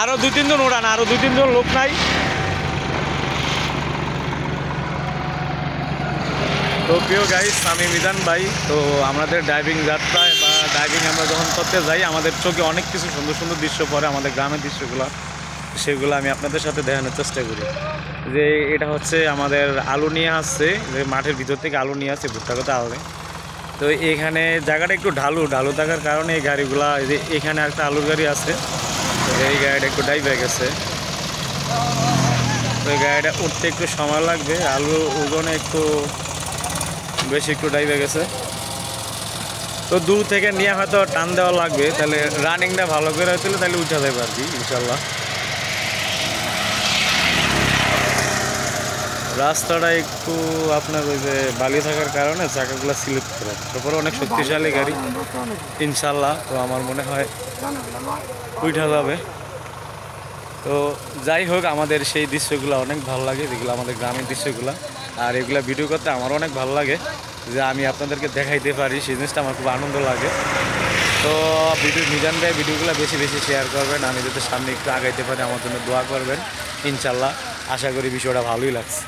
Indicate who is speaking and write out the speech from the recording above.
Speaker 1: আরও 2-3 জন উড়ান, আরও 2-3 জন লোক নাই। তো প্রিয় গাইস, আমি মিজান ভাই। তো আমাদের ডাইভিং যাত্রায় বা ডাইভিং আমরা যখন করতে যাই, আমাদের চোখে অনেক কিছু সুন্দর সুন্দর দৃশ্য পড়ে, আমাদের গ্রামের দৃশ্যগুলো। সেগুলো আমি আপনাদের সাথে দেখানোর চেষ্টা করি। যে এটা হচ্ছে আমাদের আলু নিয়ে আসছে, যে মাঠের ভিতর থেকে আলু নিয়ে আসছে, ভুট্টা কথা আলু। তো এখানে জায়গাটা একটু ঢালু ঢালু থাকার কারণে এই গাড়িগুলা, যে এখানে একটা আলুর গাড়ি আছে, তো এই গাড়িটা একটু ডাইভে গেছে। তো এই গাড়িটা উঠতে একটু সময় লাগবে, আলু ওজনে একটু বেশি, একটু ডাইভে গেছে। তো দূর থেকে নিয়ে হয়তো টান দেওয়া লাগবে, তাহলে রানিংটা ভালো করে হইতে তাহলে উঠা যাবে আর কি, ইনশাল্লাহ। রাস্তাটা একটু আপনার ওই যে বালি থাকার কারণে চাকাগুলো স্লিপ করে, তারপরে অনেক শক্তিশালী গাড়ি, ইনশাল্লাহ। তো আমার মনে হয় উঠা যাবে। তো যাই হোক, আমাদের সেই দৃশ্যগুলো অনেক ভালো লাগে, যেগুলো আমাদের গ্রামের দৃশ্যগুলো। আর এগুলো ভিডিও করতে আমারও অনেক ভালো লাগে, যে আমি আপনাদেরকে দেখাইতে পারি, সেই জিনিসটা আমার খুব আনন্দ লাগে। তো মিজান ভাই ভিডিওগুলো বেশি বেশি শেয়ার করবেন, আমি যাতে সামনে একটু আগাইতে পারি, আমার জন্য দোয়া করবেন, ইনশাল্লাহ। আশা করি বিষয়টা ভালোই লাগছে।